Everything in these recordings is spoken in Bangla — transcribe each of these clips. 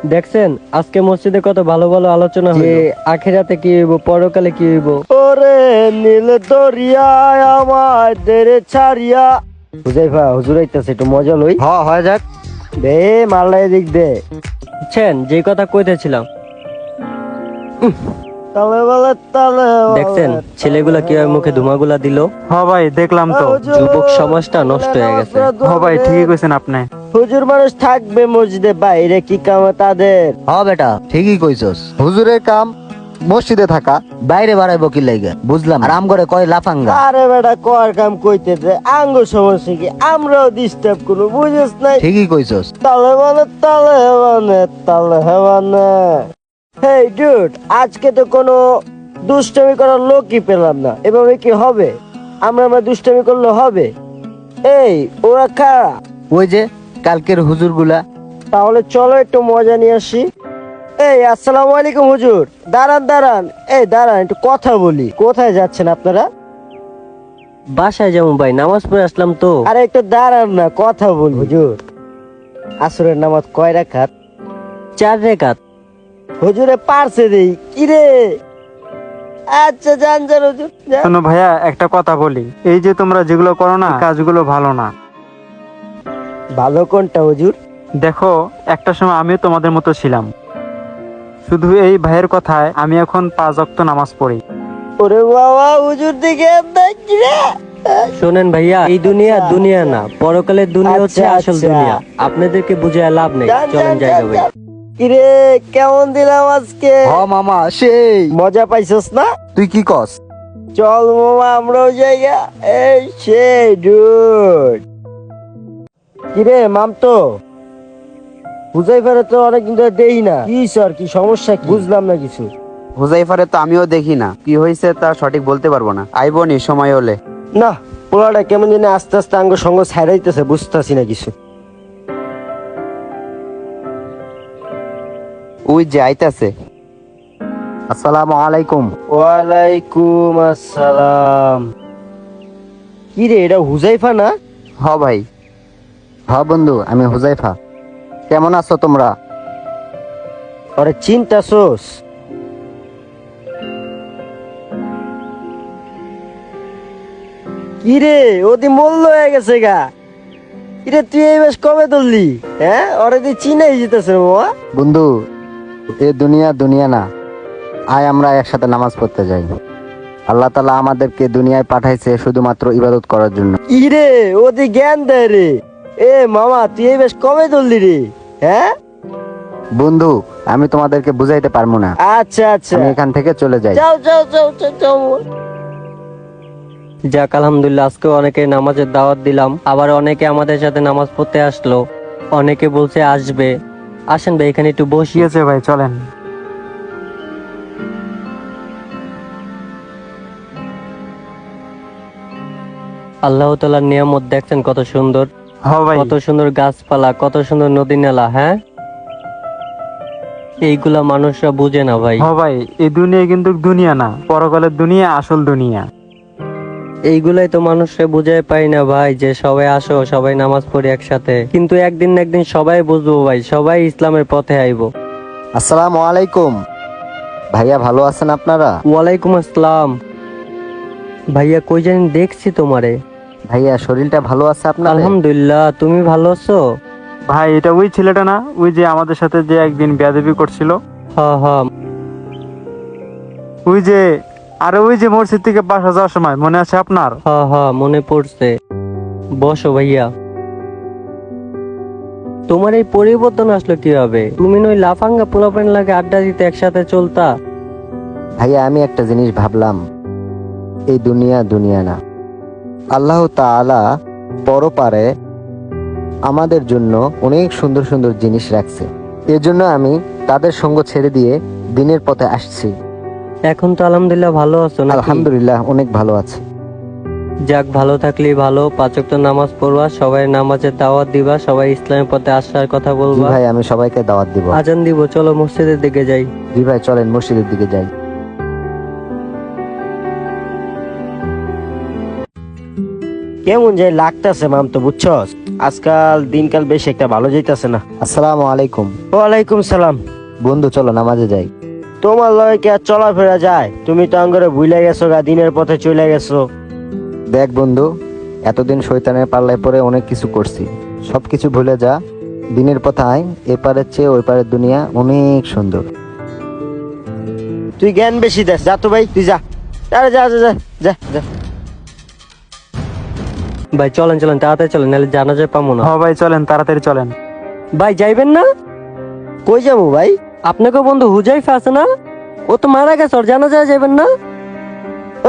দেখছেন আজকে মসজিদে কত ভালো ভালো আলোচনা হইলো, আখিরাতে কি হইব, পরকালে কি হইব। ওরে নীল দরিয়ায় আমাদের ছাড়িয়া। হুজাইফা হুজুর আইতাছে, একটু মজা লই। হয় যাক। দে মাল্লা এদিক দে। বুঝছেন যে কথা কইতেছিলাম, দেখছেন ছেলেগুলা কিভাবে মুখে ধুমাগুলা দিল। ভাই দেখলাম তো। যুবক সমাজটা নষ্ট হয়ে গেছে। ভাই ঠিকই কইছেন আপনি। হুজুর মানুষ থাকবে মসজিদে, বাইরে কি কাম তাদের। বেটা ঠিকই কইছস, হুজুরের কাম মসজিদে থাকা, বাইরে বাড়াইবো কি লাইগা বুঝলাম। আর আম করে কয় লাফাঙ্গা। আরে বেটা কর কাম কইতেছে, আঙ্গ সমস্যা কি, আমরাও ডিস্টার্ব করবো, বুঝিস নাই। ঠিকই কইছস। তালে মানে তালে মানে তালে মানে। হেই ডুড, আজকে তো কোনো দুষ্টামি করার লোকই পেলাম না। এভাবে কি হবে? আমরা দুষ্টামি করলে হবে? এই ওরা কারা? ওই যে কালকের হুজুর গুলা। তাহলে চলো একটু মজা নিয়ে আসি। এই আসসালামু আলাইকুম হুজুর। দাঁড়ান দাঁড়ান, এই দাঁড়ান একটু কথা বলি। কোথায় যাচ্ছেন আপনারা? বাসায় যাবো ভাই, নামাজ পড়ে আসলাম তো। আরে একটু দাঁড়ান না, কথা বলি। হুজুর আসরের নামাজ কয় রাকাত? 4 রাকাত। হুজুরে পারছে দেই কি রে? আচ্ছা যান যান হুজুর যান। শোনো ভাইয়া, একটা কথা বলি, এই যে তোমরা যেগুলো করো না, কাজগুলো ভালো না। ভালো কোনটা হুজুর? দেখো, একটা সময় আমিও তোমাদের মতো ছিলাম। শুধু এই ভাইয়ের কথায় আমি এখন 5 ওয়াক্ত নামাজ পড়ি। ওরে বাবা, হুজুর দিকে দেখি রে। শোনেন ভাইয়া, এই দুনিয়া দুনিয়া না, পরকালের দুনিয়া হচ্ছে আসল দুনিয়া। আপনাদেরকে বুঝায় লাভ নেই, চলেন জায়গা ভাই। কিরে কেমন দিলাম আজকে? মামা সেই মজা পাইছস না? তুই কি কস? চল মামা আমরাও জায়গা। এই সেই ডুড। কিরে মামতো, হুজাইফারে তো অনেকদিন ধরে দেই না, কি স্যার কি সমস্যা কি? বুঝলাম না কিছু। হুজাইফারে তো আমিও দেখি না, কি হয়েছে তা সঠিক বলতে পারবো না। আইবো নি সময় হলে। না, পোলাটা কেমন জানি আস্তে আস্তে আঙ্গ সঙ্গ ছাড়াইতেছে, বুঝতেছি না কিছু। ওই যে আইতাছে। আসসালামু আলাইকুম। ওয়ালাইকুম আসসালাম। কি রে, এটা হুজাইফা না? ভাই। বন্ধু, আমি হুজাইফা। কেমন আছো তোমরা? ওরে চিন্তাছোস? কি রে, ওদি মল্ল হয়ে গেছে গা। কিরে তুই এই বেশ কবে ধরলি? হ্যাঁ, ওরে তুই চিনাই যেতেছে বাবা। বন্ধু, এ দুনিয়া দুনিয়া না। আয় আমরা একসাথে নামাজ পড়তে যাই। আল্লাহ তাআলা আমাদেরকে দুনিয়ায় পাঠাইছে শুধুমাত্র ইবাদত করার জন্য। কি রে, ওদি জ্ঞান দেয় রে। এ মামা, তুই এই বেশ কবে ধরলি রে? হ্যাঁ বন্ধু, আমি তোমাদেরকে বুঝাইতে পারবো না। আচ্ছা আচ্ছা, আমি এখান থেকে চলে যাই। যাও যাও যাও যাও যাও। যাক আলহামদুলিল্লাহ, আজকে অনেকে নামাজের দাওয়াত দিলাম, আবার অনেকে আমাদের সাথে নামাজ পড়তে আসলো, অনেকে বলছে আসবে। আসেন ভাই, এখানে একটু ঠিক বসি। আছে ভাই, চলেন। আল্লাহ তাআলার নিয়ামত দেখছেন কত সুন্দর। ভাই। কত সুন্দর গাছপালা, কত সুন্দর নদী নালা। হ্যাঁ, এইগুলা মানুষরা বুঝে না ভাই। ভাই, এই দুনিয়া কিন্তু দুনিয়া না, পরকালের দুনিয়া আসল দুনিয়া। এইগুলাই তো মানুষরা বুঝাই পাই না ভাই, যে সবাই আসো, সবাই নামাজ পড়ি একসাথে, কিন্তু একদিন না একদিন সবাই বুঝবো ভাই, সবাই ইসলামের পথে আইবো। আসসালামু আলাইকুম। ভাইয়া ভালো আছেন আপনারা? ওয়ালাইকুম আসসালাম। ভাইয়া কই জানি দেখছি তোমারে। ভাইয়া শরীরটা ভালো আছে আপনার? আলহামদুলিল্লাহ, তুমি ভালো আছো? ভাই, এটা ওই ছেলেটা না, ওই যে আমাদের সাথে যে একদিন বেয়াদবি করছিল? হ্যাঁ হ্যাঁ। ওই যে, আরে ওই যে মসজিদ থেকে বাসা যাওয়ার সময় মনে আছে আপনার? হ্যাঁ হ্যাঁ, মনে পড়ছে। বসো ভাইয়া। তোমার এই পরিবর্তন আসলো কিভাবে? তুমি ওই লাফাঙ্গা পোলাপান লাগে আড্ডা দিতে একসাথে চলতা। ভাইয়া আমি একটা জিনিস ভাবলাম, এই দুনিয়া দুনিয়া না। আল্লাহ তাআলা পরপারে আমাদের জন্য অনেক সুন্দর সুন্দর জিনিস রাখছে। এজন্য আমি তাদের সঙ্গ ছেড়ে দিয়ে দিনের পথে আসছি। এখন তো আলহামদুলিল্লাহ ভালো আছো নাকি? আলহামদুলিল্লাহ অনেক ভালো আছে। যাক, ভালো থাকলেই ভালো। 5 ওয়াক্ত নামাজ পড়বা, সবাই নামাজের দাওয়াত দিবা, সবাই ইসলামের পথে আসার কথা জি বলবা। ভাই, আমি সবাইকে দাওয়াত দিব। আজান দিব, চলো মসজিদের দিকে যাই। জি ভাই, চলেন মসজিদের দিকে যাই। কেমন যে লাগতাছে মাম, তো বুঝছস? আজকাল দিনকাল বেশ একটা ভালো যাইতাছে না। আসসালামু আলাইকুম। ওয়ালাইকুম সালাম। বন্ধু চলো নামাজে যাই। তোমার লগে কি আর চলাফেরা যায়? তুমি তো আঙ্গরে ভুলে গেছো গা, দিনের পথে চলে গেছো। দেখ বন্ধু, এতদিন শয়তানের পাল্লায় পরে অনেক কিছু করছি, সবকিছু ভুলে যা, দিনের পথে আয়। এপারের চেয়ে ওই পারের দুনিয়া অনেক সুন্দর। তুই জ্ঞান বেশি দেস, যা তো ভাই, তুই যা। আরে যা যা যা যা যা। ভাই চলেন চলেন, তাড়াতাড়ি চলেন, নাহলে জানা যায় পাবো না। হ ভাই চলেন, তাড়াতাড়ি চলেন। ভাই যাইবেন না? কই যাবো ভাই? আপনাকে বন্ধু হুজাইফা আছে না, ও তো মারা গেছে, ওর জানা যায় যাইবেন না?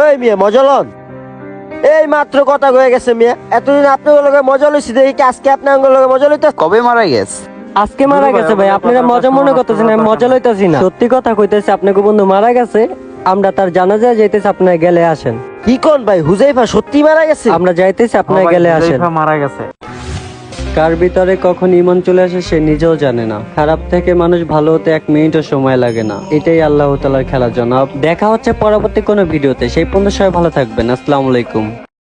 ওই মিয়া মজলন, এই মাত্র কথা হয়ে গেছে মিয়া। এতদিন আপনার লগে মজা লইছি, দেখি কি আজকে আপনার লগে মজা লইতে? কবে মারা গেছে? আজকে মারা গেছে ভাই, আপনারা মজা মনে করতেছেন, আমি মজা লইতাছি না, সত্যি কথা কইতেছি। আপনাকে বন্ধু মারা গেছে, আমরা তার জানাজায় যাইতেছি, আপনারা গেলে আসেন। কি কোন ভাই, হুজাইফা সত্যি মারা গেছে? আমরা যাইতেছি, হ আপনারা ভাই, গেলে আসেন। হুজাইফা মারা গেছে। কার ভিতরে কখন ইমান চলে আসে সে নিজেও জানে না। খারাপ থেকে মানুষ ভালো হতে 1 মিনিটও সময় লাগে না। এটাই আল্লাহ তাআলার খেলা। জনাব, দেখা হচ্ছে পরবর্তী কোনো ভিডিওতে। সেই পর্যন্ত সবাই ভালো থাকবেন। আসসালামু আলাইকুম।